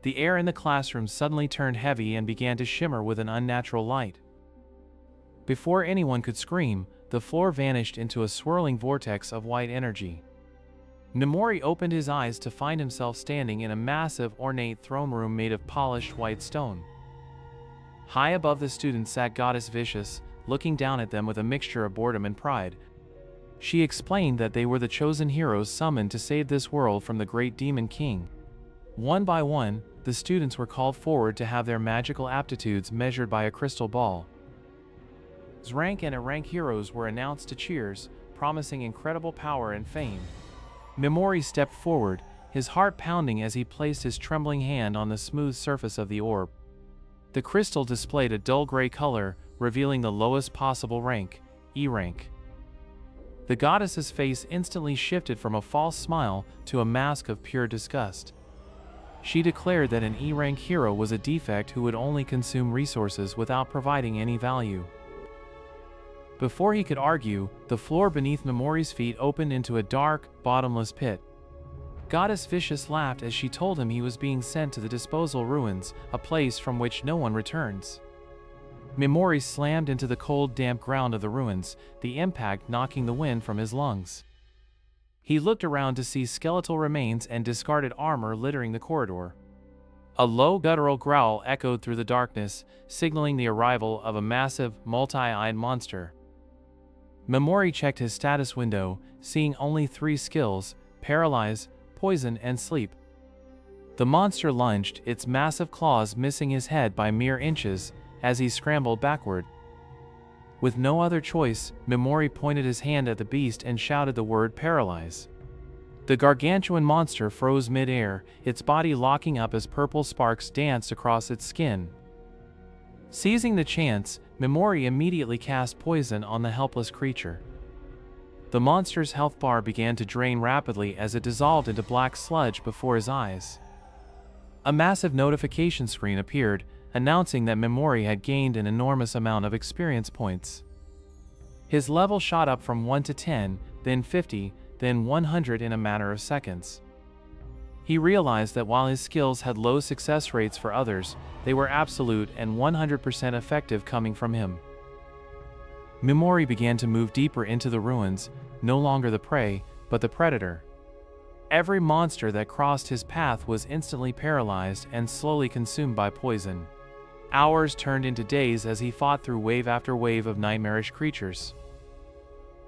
The air in the classroom suddenly turned heavy and began to shimmer with an unnatural light. Before anyone could scream, the floor vanished into a swirling vortex of white energy. Mimori opened his eyes to find himself standing in a massive, ornate throne room made of polished white stone. High above the students sat Goddess Vicious, looking down at them with a mixture of boredom and pride. She explained that they were the chosen heroes summoned to save this world from the great demon king. One by one, the students were called forward to have their magical aptitudes measured by a crystal ball. Rank and A-rank heroes were announced to cheers, promising incredible power and fame. Mimori stepped forward, his heart pounding as he placed his trembling hand on the smooth surface of the orb. The crystal displayed a dull gray color, revealing the lowest possible rank, E rank. The goddess's face instantly shifted from a false smile to a mask of pure disgust. She declared that an E rank hero was a defect who would only consume resources without providing any value. Before he could argue, the floor beneath Mimori's feet opened into a dark, bottomless pit. Goddess Vicious laughed as she told him he was being sent to the disposal ruins, a place from which no one returns. Mimori slammed into the cold, damp ground of the ruins, the impact knocking the wind from his lungs. He looked around to see skeletal remains and discarded armor littering the corridor. A low guttural growl echoed through the darkness, signaling the arrival of a massive, multi-eyed monster. Mimori checked his status window, seeing only 3 skills: Paralyze, Poison, and Sleep. The monster lunged, its massive claws missing his head by mere inches, as he scrambled backward. With no other choice, Mimori pointed his hand at the beast and shouted the word Paralyze. The gargantuan monster froze mid-air, its body locking up as purple sparks danced across its skin. Seizing the chance, Mimori immediately cast poison on the helpless creature. The monster's health bar began to drain rapidly as it dissolved into black sludge before his eyes. A massive notification screen appeared, announcing that Mimori had gained an enormous amount of experience points. His level shot up from 1 to 10, then 50, then 100 in a matter of seconds. He realized that while his skills had low success rates for others, they were absolute and 100% effective coming from him. Mimori began to move deeper into the ruins, no longer the prey, but the predator. Every monster that crossed his path was instantly paralyzed and slowly consumed by poison. Hours turned into days as he fought through wave after wave of nightmarish creatures.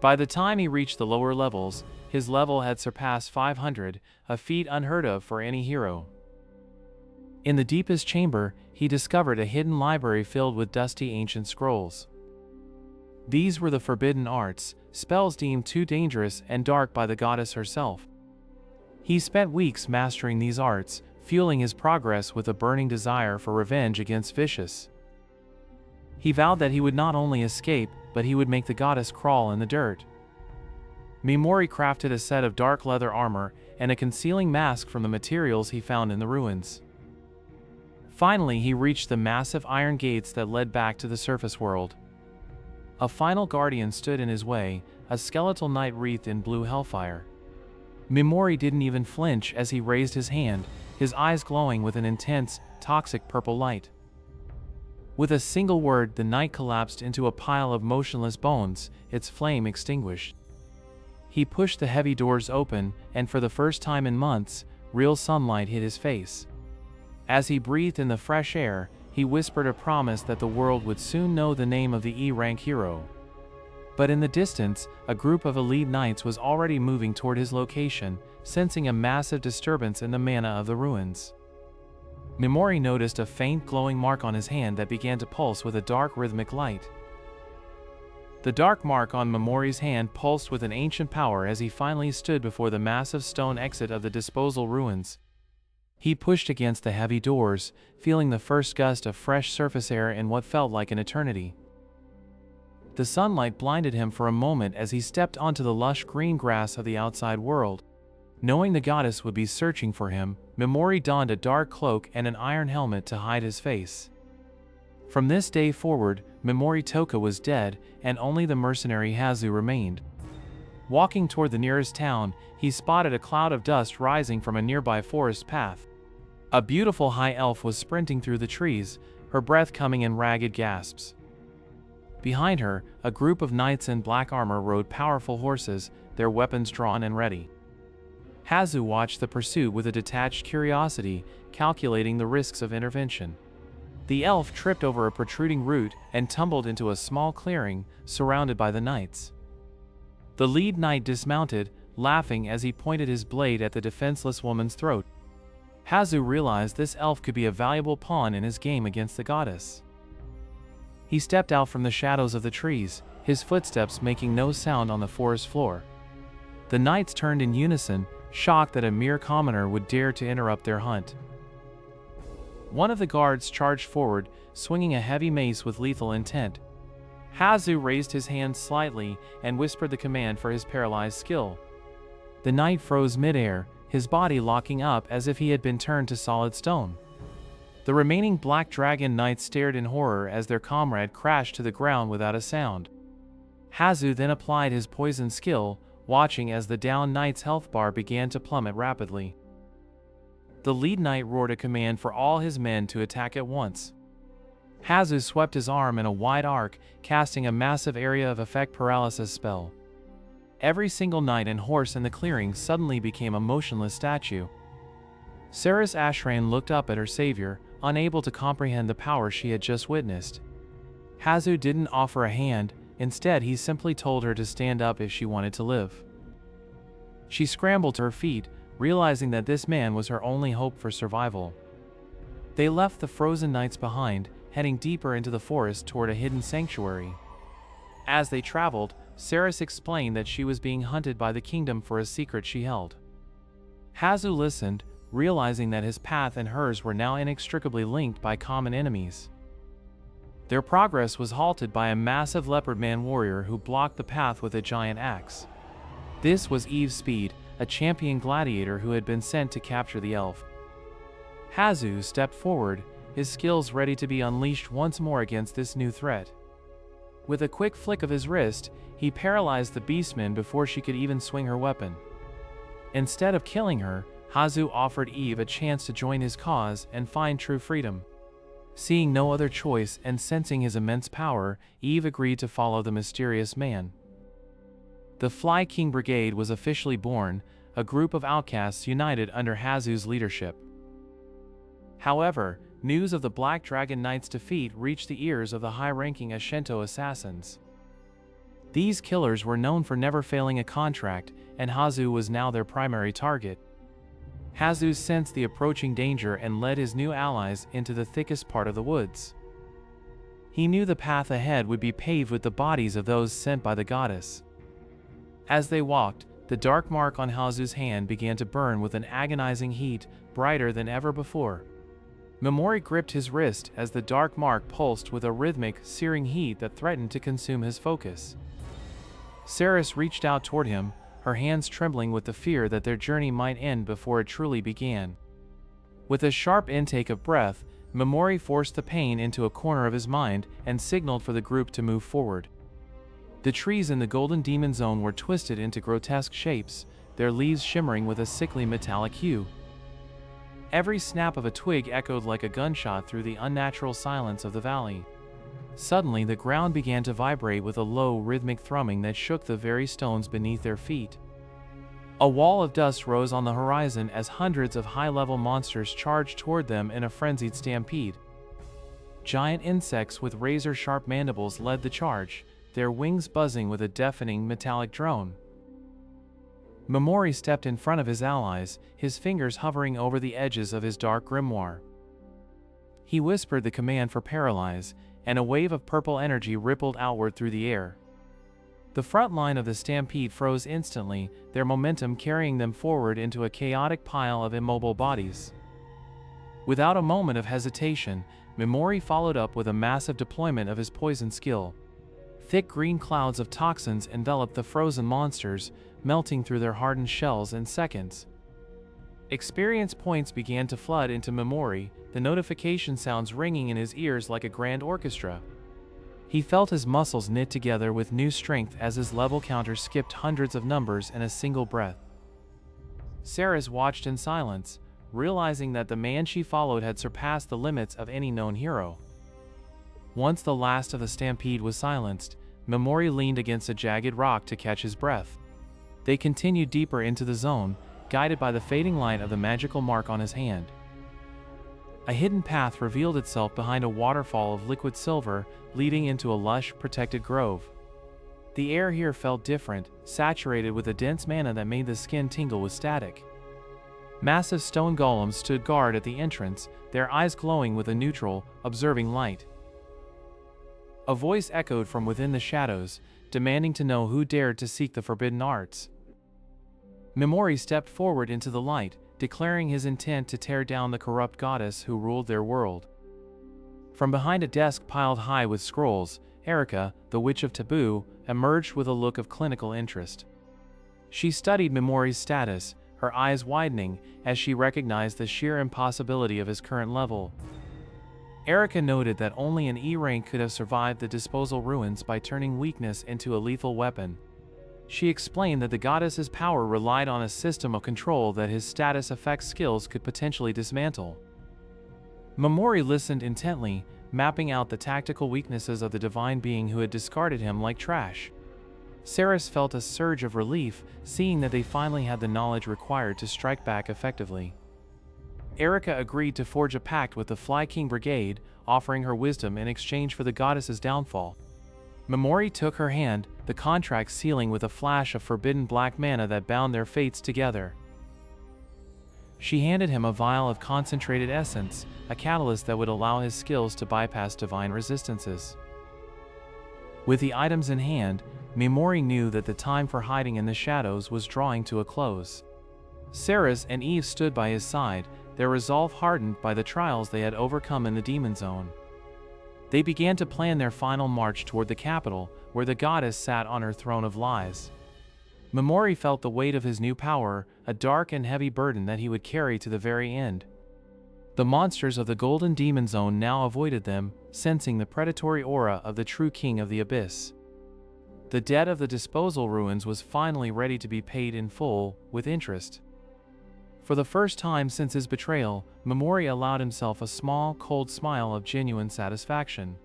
By the time he reached the lower levels, his level had surpassed 500, a feat unheard of for any hero. In the deepest chamber, he discovered a hidden library filled with dusty ancient scrolls. These were the forbidden arts, spells deemed too dangerous and dark by the goddess herself. He spent weeks mastering these arts, fueling his progress with a burning desire for revenge against Vicious. He vowed that he would not only escape, but he would make the goddess crawl in the dirt. Mimori crafted a set of dark leather armor and a concealing mask from the materials he found in the ruins. Finally, he reached the massive iron gates that led back to the surface world. A final guardian stood in his way, a skeletal knight wreathed in blue hellfire. Mimori didn't even flinch as he raised his hand, his eyes glowing with an intense, toxic purple light. With a single word, the knight collapsed into a pile of motionless bones, its flame extinguished. He pushed the heavy doors open, and for the first time in months, real sunlight hit his face. As he breathed in the fresh air, he whispered a promise that the world would soon know the name of the E-rank hero. But in the distance, a group of elite knights was already moving toward his location, sensing a massive disturbance in the mana of the ruins. Mimori noticed a faint glowing mark on his hand that began to pulse with a dark rhythmic light. The dark mark on Mimori's hand pulsed with an ancient power as he finally stood before the massive stone exit of the disposal ruins. He pushed against the heavy doors, feeling the first gust of fresh surface air in what felt like an eternity. The sunlight blinded him for a moment as he stepped onto the lush green grass of the outside world. Knowing the goddess would be searching for him, Mimori donned a dark cloak and an iron helmet to hide his face. From this day forward, Mimori Touka was dead, and only the mercenary Hazu remained. Walking toward the nearest town, he spotted a cloud of dust rising from a nearby forest path. A beautiful high elf was sprinting through the trees, her breath coming in ragged gasps. Behind her, a group of knights in black armor rode powerful horses, their weapons drawn and ready. Hazu watched the pursuit with a detached curiosity, calculating the risks of intervention. The elf tripped over a protruding root and tumbled into a small clearing, surrounded by the knights. The lead knight dismounted, laughing as he pointed his blade at the defenseless woman's throat. Hazu realized this elf could be a valuable pawn in his game against the goddess. He stepped out from the shadows of the trees, his footsteps making no sound on the forest floor. The knights turned in unison, shocked that a mere commoner would dare to interrupt their hunt. One of the guards charged forward, swinging a heavy mace with lethal intent. Hazu raised his hand slightly and whispered the command for his paralyzed skill. The knight froze midair, his body locking up as if he had been turned to solid stone. The remaining Black Dragon Knights stared in horror as their comrade crashed to the ground without a sound. Hazu then applied his poison skill, watching as the downed knight's health bar began to plummet rapidly. The lead knight roared a command for all his men to attack at once. Hazu swept his arm in a wide arc, casting a massive area of effect paralysis spell. Every single knight and horse in the clearing suddenly became a motionless statue. Saris Ashran looked up at her savior, unable to comprehend the power she had just witnessed. Hazu didn't offer a hand, instead he simply told her to stand up if she wanted to live. She scrambled to her feet, realizing that this man was her only hope for survival. They left the frozen knights behind, heading deeper into the forest toward a hidden sanctuary. As they traveled, Saris explained that she was being hunted by the kingdom for a secret she held. Hazu listened, realizing that his path and hers were now inextricably linked by common enemies. Their progress was halted by a massive leopard man warrior who blocked the path with a giant axe. This was Eve Speed, a champion gladiator who had been sent to capture the elf. Hazu stepped forward, his skills ready to be unleashed once more against this new threat. With a quick flick of his wrist, he paralyzed the beastman before she could even swing her weapon. Instead of killing her, Hazu offered Eve a chance to join his cause and find true freedom. Seeing no other choice and sensing his immense power, Eve agreed to follow the mysterious man. The Fly King Brigade was officially born, a group of outcasts united under Hazu's leadership. However, news of the Black Dragon Knight's defeat reached the ears of the high-ranking Ashento assassins. These killers were known for never failing a contract, and Hazu was now their primary target. Hazu sensed the approaching danger and led his new allies into the thickest part of the woods. He knew the path ahead would be paved with the bodies of those sent by the goddess. As they walked, the dark mark on Hazu's hand began to burn with an agonizing heat, brighter than ever before. Mimori gripped his wrist as the dark mark pulsed with a rhythmic, searing heat that threatened to consume his focus. Saris reached out toward him, her hands trembling with the fear that their journey might end before it truly began. With a sharp intake of breath, Mimori forced the pain into a corner of his mind and signaled for the group to move forward. The trees in the Golden Demon Zone were twisted into grotesque shapes, their leaves shimmering with a sickly metallic hue. Every snap of a twig echoed like a gunshot through the unnatural silence of the valley. Suddenly, the ground began to vibrate with a low, rhythmic thrumming that shook the very stones beneath their feet. A wall of dust rose on the horizon as hundreds of high-level monsters charged toward them in a frenzied stampede. Giant insects with razor-sharp mandibles led the charge, their wings buzzing with a deafening metallic drone. Mimori stepped in front of his allies, his fingers hovering over the edges of his dark grimoire. He whispered the command for paralyze, and a wave of purple energy rippled outward through the air. The front line of the stampede froze instantly, their momentum carrying them forward into a chaotic pile of immobile bodies. Without a moment of hesitation, Mimori followed up with a massive deployment of his poison skill. Thick green clouds of toxins enveloped the frozen monsters, melting through their hardened shells in seconds. Experience points began to flood into Mimori, the notification sounds ringing in his ears like a grand orchestra. He felt his muscles knit together with new strength as his level counter skipped hundreds of numbers in a single breath. Saris watched in silence, realizing that the man she followed had surpassed the limits of any known hero. Once the last of the stampede was silenced, Mimori leaned against a jagged rock to catch his breath. They continued deeper into the zone, guided by the fading light of the magical mark on his hand. A hidden path revealed itself behind a waterfall of liquid silver, leading into a lush, protected grove. The air here felt different, saturated with a dense mana that made the skin tingle with static. Massive stone golems stood guard at the entrance, their eyes glowing with a neutral, observing light. A voice echoed from within the shadows, demanding to know who dared to seek the forbidden arts. Mimori stepped forward into the light, declaring his intent to tear down the corrupt goddess who ruled their world. From behind a desk piled high with scrolls, Erika, the Witch of Taboo, emerged with a look of clinical interest. She studied Mimori's status, her eyes widening as she recognized the sheer impossibility of his current level. Erika noted that only an E rank could have survived the disposal ruins by turning weakness into a lethal weapon. She explained that the goddess's power relied on a system of control that his status effect skills could potentially dismantle. Mimori listened intently, mapping out the tactical weaknesses of the divine being who had discarded him like trash. Ceres felt a surge of relief, seeing that they finally had the knowledge required to strike back effectively. Erika agreed to forge a pact with the Fly King Brigade, offering her wisdom in exchange for the goddess's downfall. Mimori took her hand, the contract sealing with a flash of forbidden black mana that bound their fates together. She handed him a vial of concentrated essence, a catalyst that would allow his skills to bypass divine resistances. With the items in hand, Mimori knew that the time for hiding in the shadows was drawing to a close. Ceres and Eve stood by his side, their resolve hardened by the trials they had overcome in the Demon Zone. They began to plan their final march toward the capital, where the goddess sat on her throne of lies. Mimori felt the weight of his new power, a dark and heavy burden that he would carry to the very end. The monsters of the Golden Demon Zone now avoided them, sensing the predatory aura of the true king of the abyss. The debt of the disposal ruins was finally ready to be paid in full, with interest. For the first time since his betrayal, Mimori allowed himself a small, cold smile of genuine satisfaction.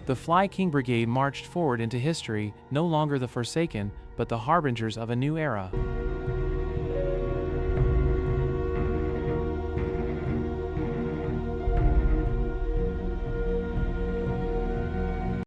The Fly King Brigade marched forward into history, no longer the Forsaken, but the harbingers of a new era.